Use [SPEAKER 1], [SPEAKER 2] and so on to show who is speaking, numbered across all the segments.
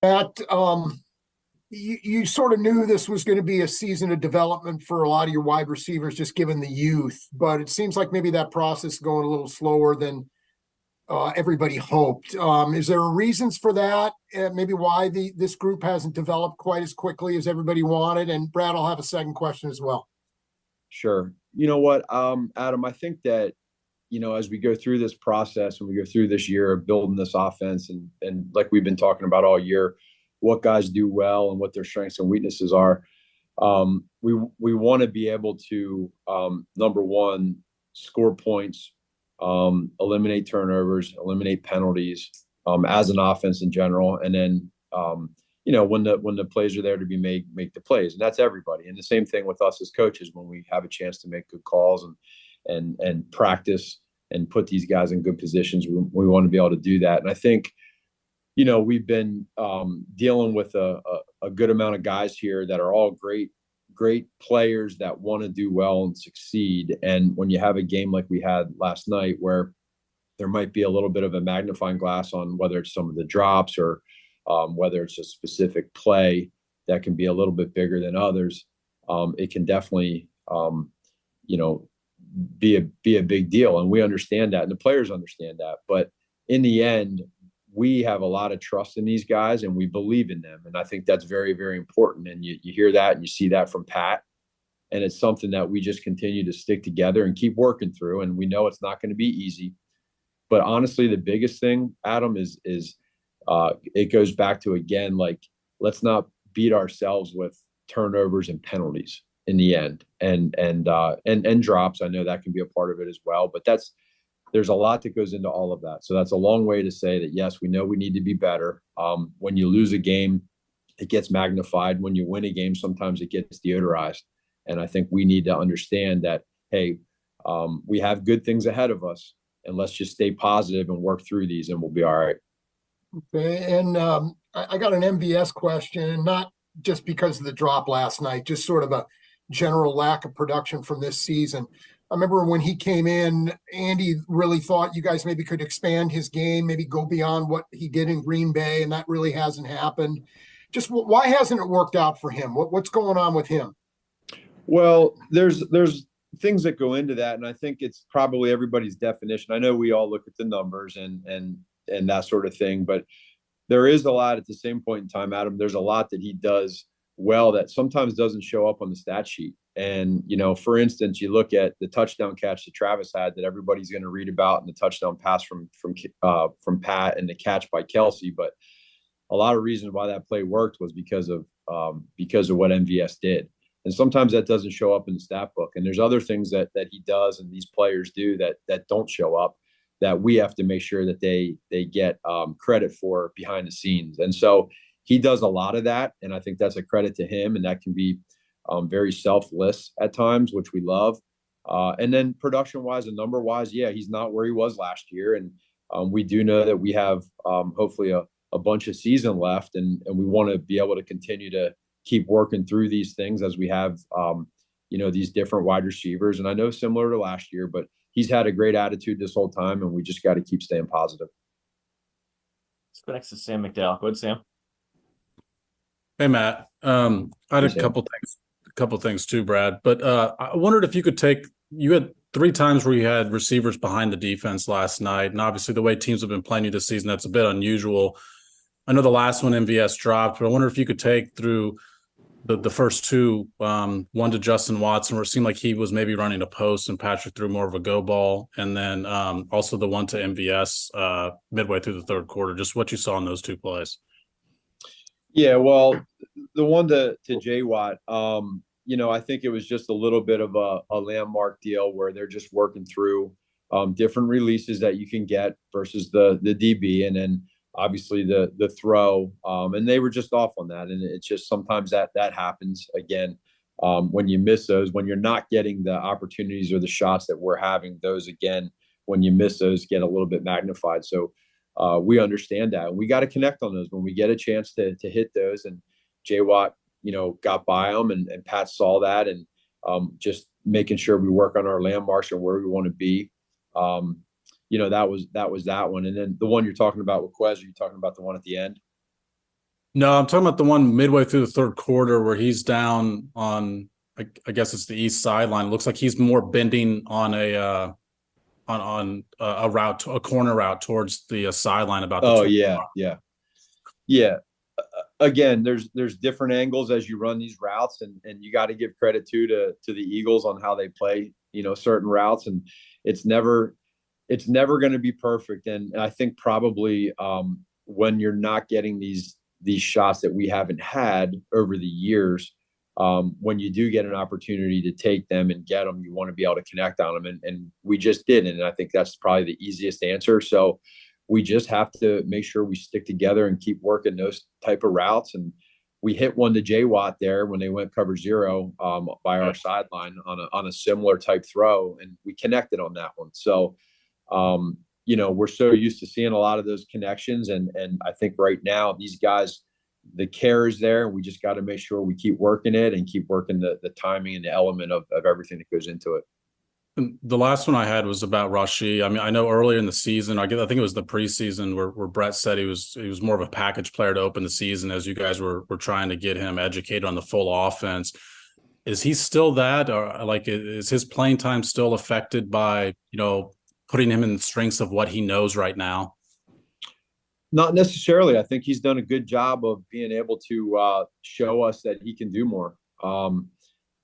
[SPEAKER 1] That you sort of knew this was going to be a season of development for a lot of your wide receivers, just given the youth. But it seems like maybe that process is going a little slower than everybody hoped. Is there reasons for that? Maybe why this group hasn't developed quite as quickly as everybody wanted? And Brad, I'll have a second question as well.
[SPEAKER 2] Sure. You know what, Adam, I think that, as we go through this process and we go through this year of building this offense and like we've been talking about all year, what guys do well and what their strengths and weaknesses are. We want to be able to, number one, score points, eliminate turnovers, eliminate penalties, as an offense in general. And then, when the plays are there to be made, make the plays. And that's everybody. And the same thing with us as coaches when we have a chance to make good calls and practice and put these guys in good positions. We want to be able to do that. And I think, we've been dealing with a good amount of guys here that are all great players that want to do well and succeed. And when you have a game like we had last night where there might be a little bit of a magnifying glass on whether it's some of the drops or whether it's a specific play that can be a little bit bigger than others, it can definitely, be a big deal. And we understand that, and the players understand that. But in the end, we have a lot of trust in these guys and we believe in them. And I think that's very, very important. And you hear that and you see that from Pat. And it's something that we just continue to stick together and keep working through. And we know it's not going to be easy. But honestly, the biggest thing, Adam, is it goes back to, again, like, let's not beat ourselves with turnovers and penalties in the end and drops. I know that can be a part of it as well, but there's a lot that goes into all of that. So that's a long way to say that, yes, we know we need to be better. When you lose a game, it gets magnified. When you win a game, sometimes it gets deodorized. And I think we need to understand that, hey, we have good things ahead of us, and let's just stay positive and work through these, and we'll be all right.
[SPEAKER 1] Okay. And I got an MVS question, not just because of the drop last night, just sort of a general lack of production from this season. I remember when he came in, Andy really thought you guys maybe could expand his game, maybe go beyond what he did in Green Bay, and that really hasn't happened. Just why hasn't it worked out for him? What's going on with him?
[SPEAKER 2] Well, there's things that go into that, and I think it's probably everybody's definition. I know we all look at the numbers and that sort of thing, but there is a lot at the same point in time, Adam. There's a lot that he does well that sometimes doesn't show up on the stat sheet. And, for instance, you look at the touchdown catch that Travis had that everybody's going to read about, and the touchdown pass from Pat and the catch by Kelsey. But a lot of reasons why that play worked was because of what MVS did. And sometimes that doesn't show up in the stat book. And there's other things that he does and these players do that don't show up, that we have to make sure that they get credit for behind the scenes. And so he does a lot of that, and I think that's a credit to him, and that can be very selfless at times, which we love. And then production-wise and number-wise, yeah, he's not where he was last year, and we do know that we have hopefully a bunch of season left, and we want to be able to continue to keep working through these things as we have, these different wide receivers. And I know similar to last year, but he's had a great attitude this whole time, and we just got to keep staying positive.
[SPEAKER 3] Let's go next to Sam McDowell. Go ahead, Sam.
[SPEAKER 4] Hey, Matt. I had a couple things too, Brad. But I wondered if you could you had 3 times where you had receivers behind the defense last night, and obviously the way teams have been playing you this season, that's a bit unusual. I know the last one MVS dropped, but I wonder if you could take through the first 2, one to Justin Watson, where it seemed like he was maybe running a post and Patrick threw more of a go ball, and then also the one to MVS midway through the third quarter, just what you saw in those 2 plays.
[SPEAKER 2] Yeah, well, the one to J Watt, I think it was just a little bit of a landmark deal where they're just working through different releases that you can get versus the DB, and then obviously the throw, and they were just off on that. And it's just sometimes that happens again when you miss those, when you're not getting the opportunities or the shots that we're having. Those, again, when you miss those, get a little bit magnified. So we understand that. We got to connect on those when we get a chance to hit those. And J Watt, got by them, and Pat saw that, and just making sure we work on our landmarks and where we want to be. That was that one. And then the one you're talking about with Quez, are you talking about the one at the end?
[SPEAKER 4] No, I'm talking about the one midway through the third quarter where he's down on, I guess it's the east sideline. It looks like he's more bending on a route, a corner route towards the sideline about the
[SPEAKER 2] Oh
[SPEAKER 4] 20.
[SPEAKER 2] yeah. Again, there's different angles as you run these routes, and you got to give credit to the Eagles on how they play, certain routes, and it's never going to be perfect. And I think probably when you're not getting these shots that we haven't had over the years, when you do get an opportunity to take them and get them, you want to be able to connect on them, and we just didn't. And I think that's probably the easiest answer. So we just have to make sure we stick together and keep working those type of routes. And we hit one to J Watt there when they went cover zero by our sideline on a similar type throw, and we connected on that one. So we're so used to seeing a lot of those connections, and I think right now these guys, the care is there, and we just got to make sure we keep working it and keep working the timing and the element of everything that goes into it.
[SPEAKER 4] And the last one I had was about Rashid. I mean, I know earlier in the season, I think it was the preseason where Brett said he was more of a package player to open the season as you guys were trying to get him educated on the full offense. Is he still that, or like is his playing time still affected by putting him in the strengths of what he knows right now?
[SPEAKER 2] Not necessarily. I think he's done a good job of being able to show us that he can do more.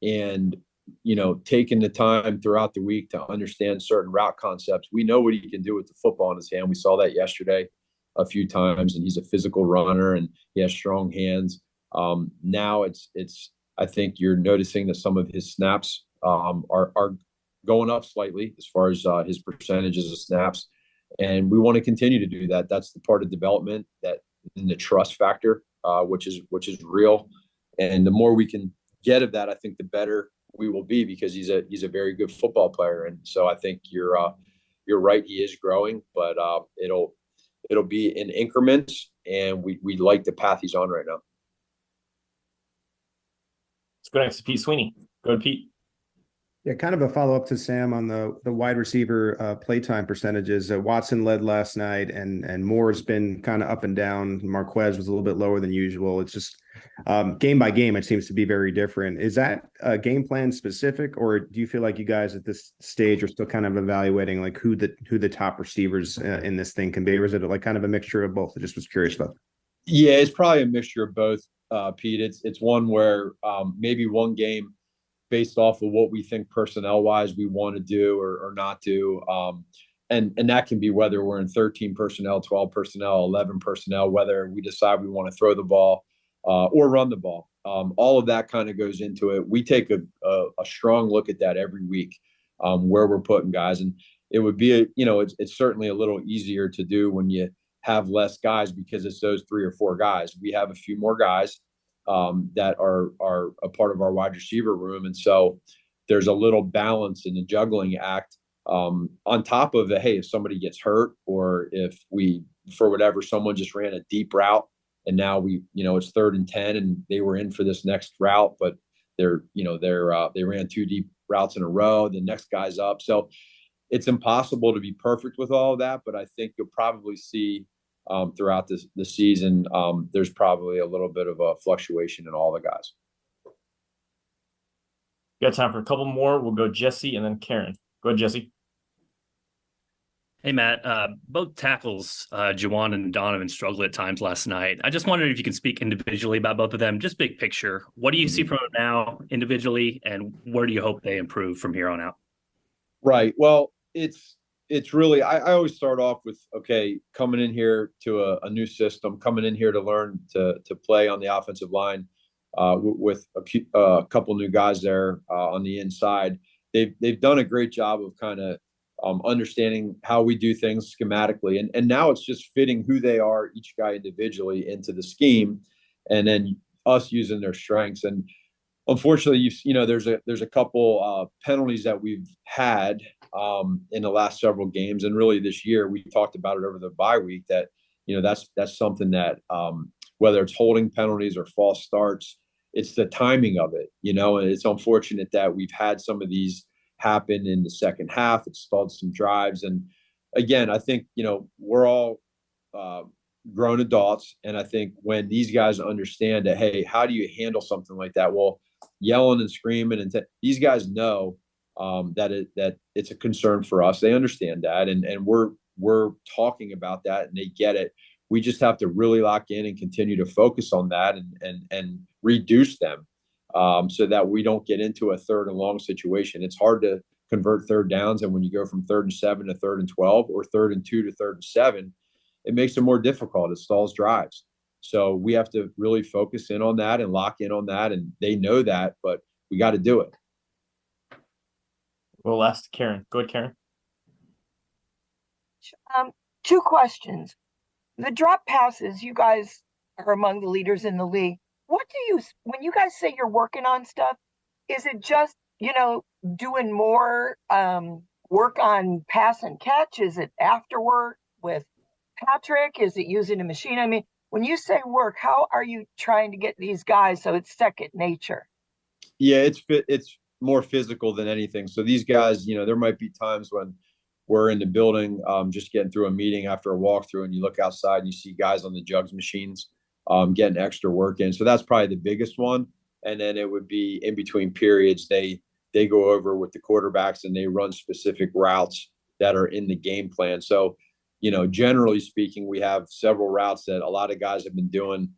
[SPEAKER 2] And taking the time throughout the week to understand certain route concepts. We know what he can do with the football in his hand. We saw that yesterday a few times, and he's a physical runner and he has strong hands. Now it's I think you're noticing that some of his snaps are going up slightly as far as his percentages of snaps. And we want to continue to do that. That's the part of development that in the trust factor, which is real. And the more we can get of that, I think the better we will be, because he's a very good football player. And so I think you're right. He is growing, but it'll be in increments, and we like the path he's on right now.
[SPEAKER 3] Let's go next to Pete Sweeney. Go ahead, Pete.
[SPEAKER 5] Yeah, kind of a follow-up to Sam on the wide receiver playtime percentages. Watson led last night, and Moore's been kind of up and down. Marquez was a little bit lower than usual. It's just game by game, it seems to be very different. Is that game plan specific, or do you feel like you guys at this stage are still kind of evaluating like who the top receivers in this thing can be, or is it like kind of a mixture of both? I just was curious about.
[SPEAKER 2] Yeah, it's probably a mixture of both, Pete. It's one where maybe one game, based off of what we think personnel wise we want to do or not do. And that can be whether we're in 13 personnel, 12 personnel, 11 personnel, whether we decide we want to throw the ball or run the ball. All of that kind of goes into it. We take a strong look at that every week, where we're putting guys. And it would be, it's certainly a little easier to do when you have less guys, because it's those 3 or 4 guys. We have a few more guys that are a part of our wide receiver room. And so there's a little balance in the juggling act, on top of the, hey, if somebody gets hurt, or if we, for whatever, someone just ran a deep route and now it's 3rd and 10 and they were in for this next route, but they ran 2 deep routes in a row, the next guy's up. So it's impossible to be perfect with all of that, but I think you'll probably see throughout the season, there's probably a little bit of a fluctuation in all the guys.
[SPEAKER 3] Got time for a couple more. We'll go Jesse and then Karen. Go ahead, Jesse.
[SPEAKER 6] Hey, Matt, both tackles, Juwan and Donovan, struggled at times last night. I just wondered if you can speak individually about both of them, just big picture. What do you see from them now individually, and where do you hope they improve from here on out?
[SPEAKER 2] Right. Well, it's really, I always start off with, okay, coming in here to a new system, coming in here to learn to play on the offensive line with a couple new guys there on the inside. They've done a great job of kind of understanding how we do things schematically. And now it's just fitting who they are, each guy individually, into the scheme, and then us using their strengths. And unfortunately, there's a couple penalties that we've had in the last several games, and really this year. We talked about it over the bye week that that's something that whether it's holding penalties or false starts, it's the timing of it. And it's unfortunate that we've had some of these happen in the second half. It stalled some drives, and again, I think we're all grown adults. And I think when these guys understand that, hey, how do you handle something like that? Well, yelling and screaming, and these guys know that it's a concern for us. They understand that, and we're talking about that, and they get it. We just have to really lock in and continue to focus on that, and reduce them, so that we don't get into a third and long situation. It's hard to convert third downs, and when you go from 3rd and 7 to 3rd and 12, or 3rd and 2 to 3rd and 7, it makes it more difficult. It stalls drives. So we have to really focus in on that and lock in on that, and they know that, but we got to do it.
[SPEAKER 3] Well, last Karen. Go ahead, Karen.
[SPEAKER 7] Two questions. The drop passes, you guys are among the leaders in the league. When you guys say you're working on stuff, is it just, doing more work on pass and catch? Is it after work with Patrick? Is it using a machine? I mean, when you say work, how are you trying to get these guys so it's second nature?
[SPEAKER 2] Yeah, it's more physical than anything. So these guys, there might be times when we're in the building, just getting through a meeting after a walkthrough, and you look outside and you see guys on the jugs machines, getting extra work in. So that's probably the biggest one. And then it would be in between periods, they go over with the quarterbacks and they run specific routes that are in the game plan. So, generally speaking, we have several routes that a lot of guys have been doing,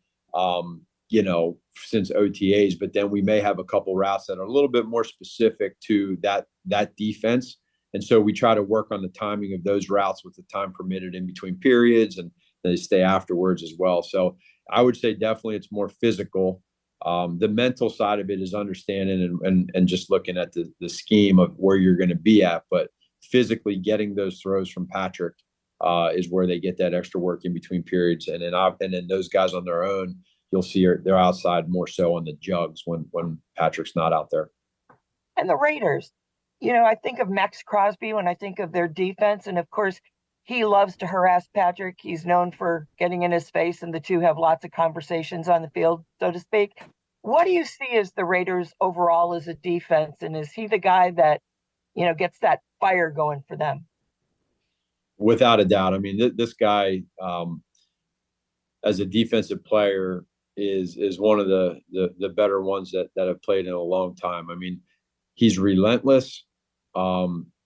[SPEAKER 2] since OTAs, but then we may have a couple routes that are a little bit more specific to that defense. And so we try to work on the timing of those routes with the time permitted in between periods, and they stay afterwards as well. So I would say definitely it's more physical. The mental side of it is understanding and just looking at the scheme of where you're going to be at, but physically getting those throws from Patrick is where they get that extra work in between periods. And then those guys on their own, you'll see they're outside more so on the jugs when Patrick's not out there.
[SPEAKER 7] And the Raiders, I think of Max Crosby when I think of their defense. And of course, he loves to harass Patrick. He's known for getting in his face, and the two have lots of conversations on the field, so to speak. What do you see as the Raiders overall as a defense? And is he the guy that, gets that fire going for them?
[SPEAKER 2] Without a doubt. I mean, this guy, as a defensive player, is one of the better ones that have played in a long time. I mean, he's relentless.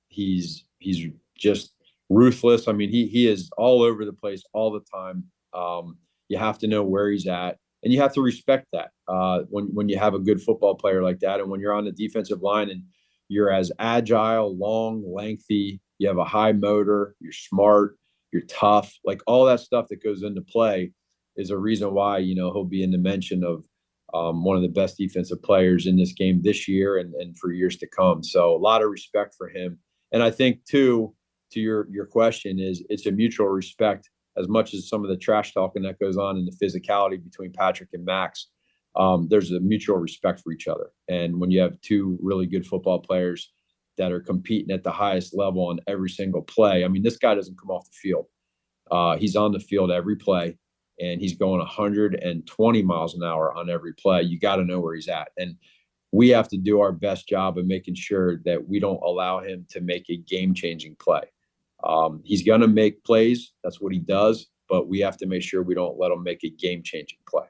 [SPEAKER 2] He's just ruthless. I mean, he is all over the place all the time. You have to know where he's at, and you have to respect that when you have a good football player like that. And when you're on the defensive line and you're as agile, long, lengthy, you have a high motor, you're smart, you're tough, like all that stuff that goes into play is a reason why, he'll be in the mention of one of the best defensive players in this game this year and for years to come. So a lot of respect for him. And I think too, to your question, is it's a mutual respect as much as some of the trash talking that goes on in the physicality between Patrick and Max. There's a mutual respect for each other. And when you have two really good football players that are competing at the highest level on every single play, I mean, this guy doesn't come off the field. He's on the field every play, and he's going 120 miles an hour on every play. You got to know where he's at. And we have to do our best job of making sure that we don't allow him to make a game-changing play. He's going to make plays. That's what he does. But we have to make sure we don't let him make a game-changing play.